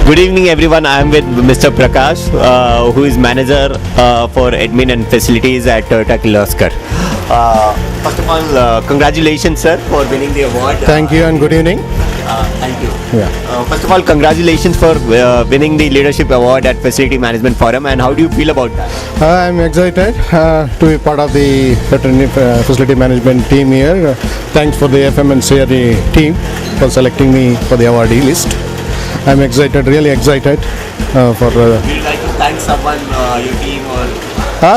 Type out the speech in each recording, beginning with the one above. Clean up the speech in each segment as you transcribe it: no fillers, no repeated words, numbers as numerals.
Good evening, everyone. I am with Mr. Prakash, who is manager for admin and facilities at Toyota Kirloskar. First of all, congratulations, sir, for winning the award. Thank you and good evening. Thank you. Yeah. First of all, congratulations for winning the leadership award at Facility Management Forum. And how do you feel about that? I'm excited to be part of the facility management team here. Thanks for the FM and CRE team for selecting me for the awardee list. I'm excited, really excited for. Would you like to thank someone, your team, or?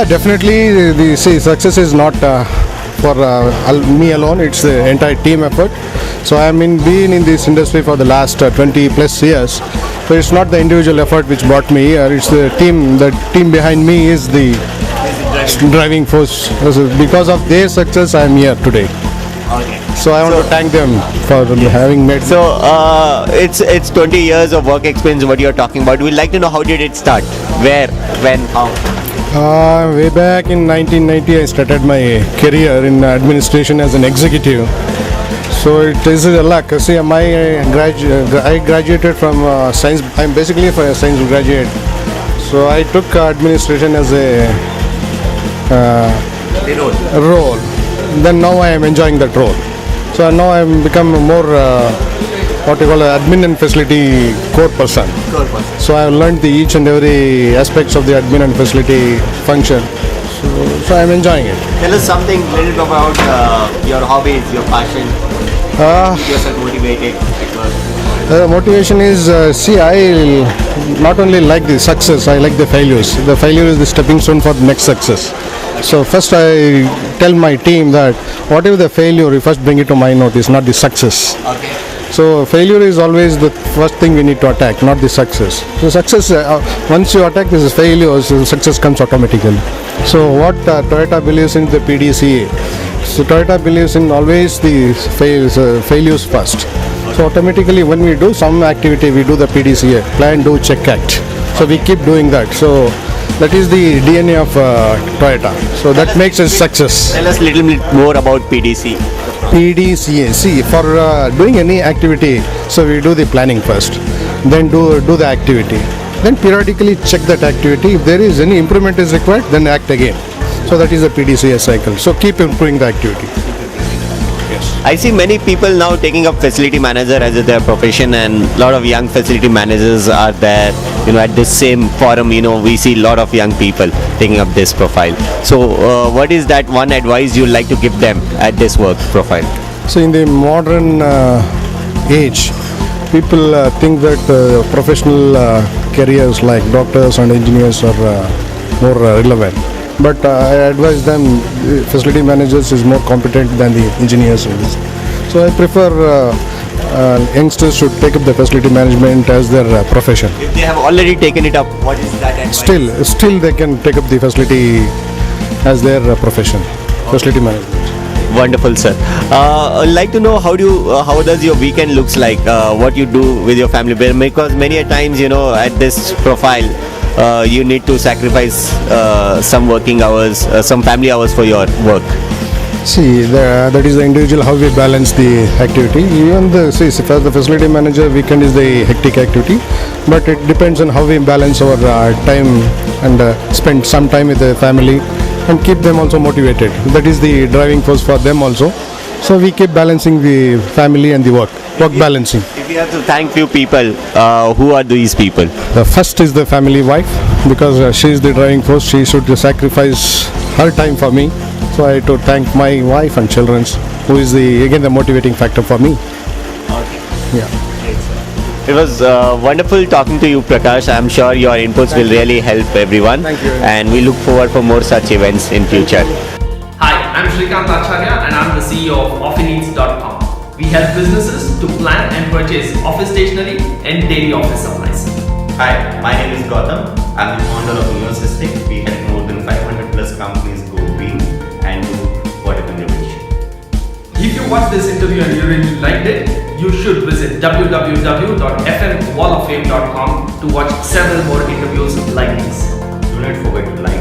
Definitely, the success is not for me alone. It's the entire team effort. So I mean, been in this industry for the last 20 plus years. So it's not the individual effort which brought me here. It's the team. The team behind me is the driving force. So because of their success, I am here today. Okay. So I want to thank them for having made. So it's 20 years of work experience. What you're talking about? We'd like to know how did it start? Where? When? How? Way back in 1990, I started my career in administration as an executive. So it is a luck. See, I graduated from science. I'm basically a science graduate. So I took administration as a role. Then now I am enjoying that role. So now I am become more what you call an admin and facility core person. So I have learned each and every aspects of the admin and facility function. So I am enjoying it. Tell us something little bit about your hobbies, your passion. Keep yourself motivated at work. Motivation is, I not only like the success, I like the failures. The failure is the stepping stone for the next success. So first I tell my team that whatever the failure, you first bring it to my notice, not the success. Okay. So failure is always the first thing we need to attack, not the success. So success, once you attack this failure, so success comes automatically. So what Toyota believes in the PDCA. So Toyota believes in always the failures first. So automatically when we do some activity, we do the PDCA, plan, do, check, act. So we keep doing that. So that is the DNA of Toyota. So that makes us success. Tell us a little bit more about PDC. PDCA. See, for doing any activity, so we do the planning first, then do the activity, then periodically check that activity. If there is any improvement is required, then act again. So that is the PDCA cycle. So keep improving the activity. I see many people now taking up facility manager as their profession, and a lot of young facility managers are there. At this same forum, we see a lot of young people taking up this profile. So, what is that one advice you like to give them at this work profile? So, in the modern age, people think that professional careers like doctors and engineers are more relevant. But I advise them, facility managers is more competent than the engineers. So I prefer youngsters should take up the facility management as their profession. If they have already taken it up, what is that advice? Still they can take up the facility as their profession, facility management. Wonderful, sir. I'd like to know how does your weekend looks like? What you do with your family? Because many a times, at this profile, you need to sacrifice some working hours, some family hours for your work. See, that is the individual how we balance the activity. Even as the facility manager, weekend is the hectic activity, but it depends on how we balance our time and spend some time with the family and keep them also motivated. That is the driving force for them also. So we keep balancing the family and the work balancing. If you have to thank few people, who are these people? The first is the family wife, because she is the driving force. She should sacrifice her time for me. So I have to thank my wife and children, who is the motivating factor for me. Okay. Yeah. It was wonderful talking to you, Prakash. I'm sure your inputs will really help everyone. Thank you. And we look forward for more such events in future. Hi, I'm Shrikant Acharya and I'm the CEO of OfficeNeeds.com. We help businesses to plan and purchase office stationery and daily office supplies. Hi, my name is Gautam. I'm the founder of Neosystic. We help more than 500 plus companies go green and do water conservation. If you watched this interview and you really liked it, you should visit www.fmwalloffame.com to watch several more interviews like these. Do not forget to like,